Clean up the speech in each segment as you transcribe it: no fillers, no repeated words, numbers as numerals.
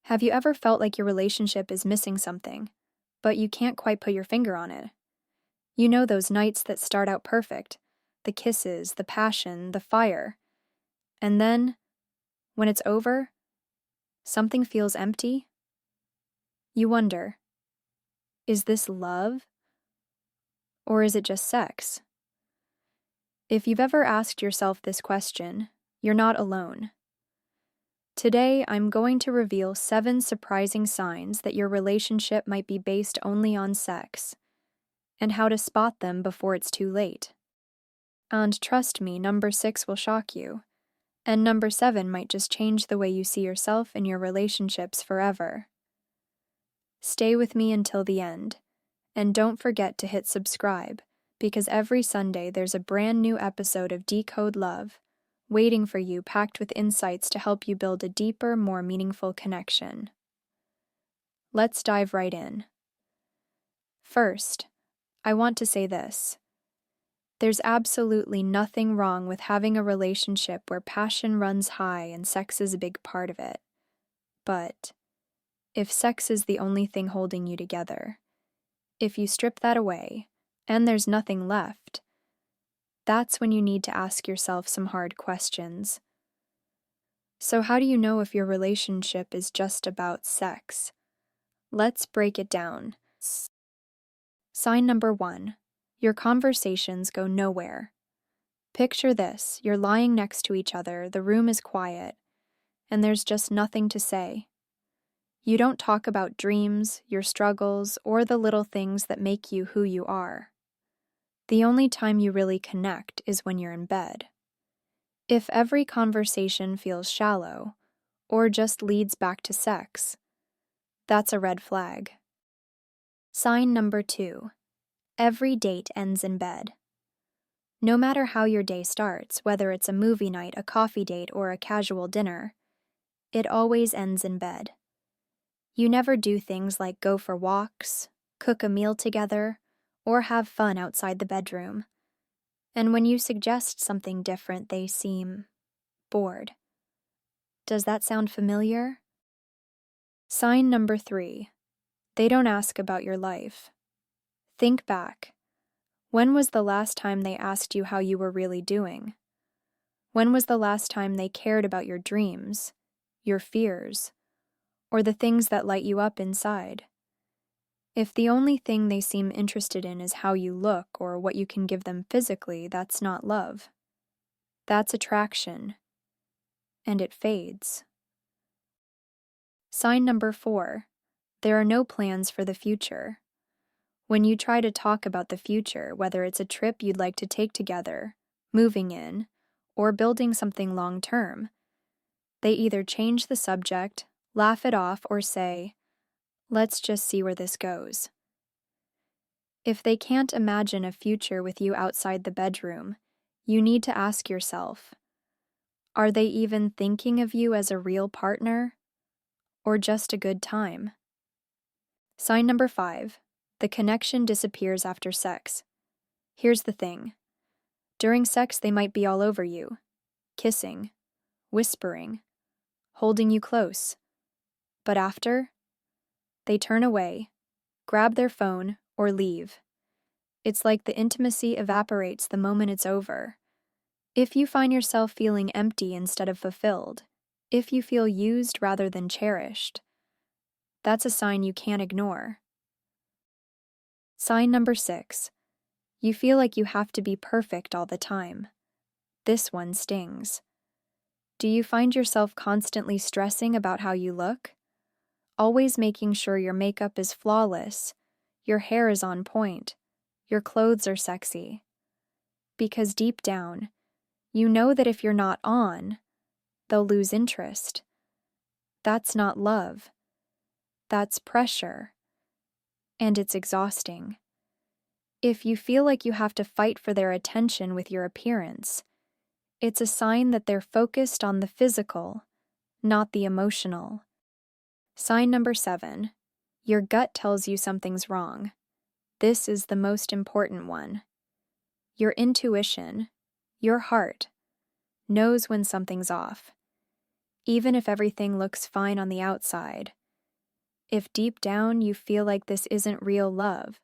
Have you ever felt like your relationship is missing something, but you can't quite put your finger on it? You know those nights that start out perfect, the kisses, the passion, the fire, and then, when it's over, something feels empty? You wonder, is this love? Or is it just sex? If you've ever asked yourself this question, you're not alone. Today, I'm going to reveal 7 surprising signs that your relationship might be based only on sex, and how to spot them before it's too late. And trust me, number 6 will shock you, and number 7 might just change the way you see yourself and your relationships forever. Stay with me until the end, and don't forget to hit subscribe, because every Sunday there's a brand new episode of Decode Love waiting for you, packed with insights to help you build a deeper, more meaningful connection. Let's dive right in. First, I want to say this. There's absolutely nothing wrong with having a relationship where passion runs high and sex is a big part of it. But if sex is the only thing holding you together, if you strip that away and there's nothing left, that's when you need to ask yourself some hard questions. So how do you know if your relationship is just about sex? Let's break it down. Sign number 1. Your conversations go nowhere. Picture this, you're lying next to each other, the room is quiet, and there's just nothing to say. You don't talk about dreams, your struggles, or the little things that make you who you are. The only time you really connect is when you're in bed. If every conversation feels shallow, or just leads back to sex, that's a red flag. Sign number 2. Every date ends in bed. No matter how your day starts, whether it's a movie night, a coffee date, or a casual dinner, it always ends in bed. You never do things like go for walks, cook a meal together, or have fun outside the bedroom. And when you suggest something different, they seem bored. Does that sound familiar? Sign number 3. They don't ask about your life. Think back. When was the last time they asked you how you were really doing? When was the last time they cared about your dreams, your fears, or the things that light you up inside? If the only thing they seem interested in is how you look or what you can give them physically, that's not love. That's attraction, and it fades. Sign number 4. There are no plans for the future. When you try to talk about the future, whether it's a trip you'd like to take together, moving in, or building something long-term, they either change the subject, laugh it off, or say, "Let's just see where this goes." If they can't imagine a future with you outside the bedroom, you need to ask yourself, are they even thinking of you as a real partner, or just a good time? Sign number 5. The connection disappears after sex. Here's the thing. During sex, they might be all over you, kissing, whispering, holding you close. But after, they turn away, grab their phone, or leave. It's like the intimacy evaporates the moment it's over. If you find yourself feeling empty instead of fulfilled, if you feel used rather than cherished, that's a sign you can't ignore. Sign number 6. You feel like you have to be perfect all the time. This one stings. Do you find yourself constantly stressing about how you look? Always making sure your makeup is flawless, your hair is on point, your clothes are sexy. Because deep down, you know that if you're not on, they'll lose interest. That's not love. That's pressure. And it's exhausting. If you feel like you have to fight for their attention with your appearance, it's a sign that they're focused on the physical, not the emotional. Sign number 7. Your gut tells you something's wrong. This is the most important one. Your intuition, your heart, knows when something's off. Even if everything looks fine on the outside, If deep down you feel like this isn't real love,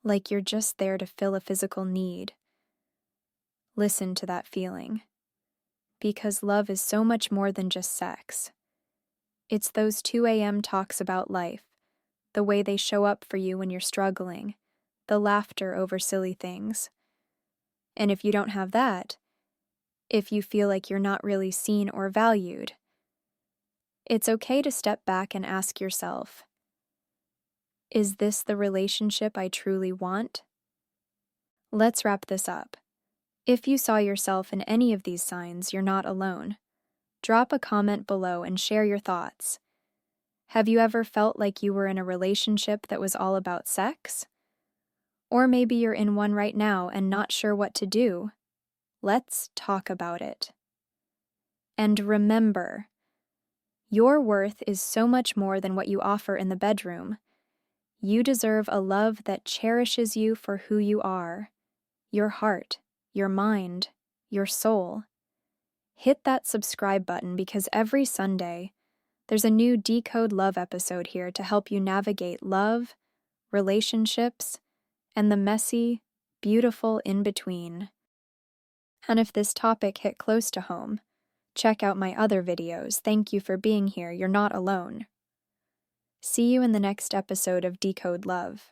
like you're just there to fill a physical need, listen to that feeling. Because love is so much more than just sex. It's those 2 a.m. talks about life, the way they show up for you when you're struggling, the laughter over silly things. And if you don't have that, if you feel like you're not really seen or valued, it's okay to step back and ask yourself, is this the relationship I truly want? Let's wrap this up. If you saw yourself in any of these signs, you're not alone. Drop a comment below and share your thoughts. Have you ever felt like you were in a relationship that was all about sex? Or maybe you're in one right now and not sure what to do. Let's talk about it. And remember, your worth is so much more than what you offer in the bedroom. You deserve a love that cherishes you for who you are, your heart, your mind, your soul. Hit that subscribe button because every Sunday, there's a new Decode Love episode here to help you navigate love, relationships, and the messy, beautiful in-between. And if this topic hit close to home, check out my other videos. Thank you for being here. You're not alone. See you in the next episode of Decode Love.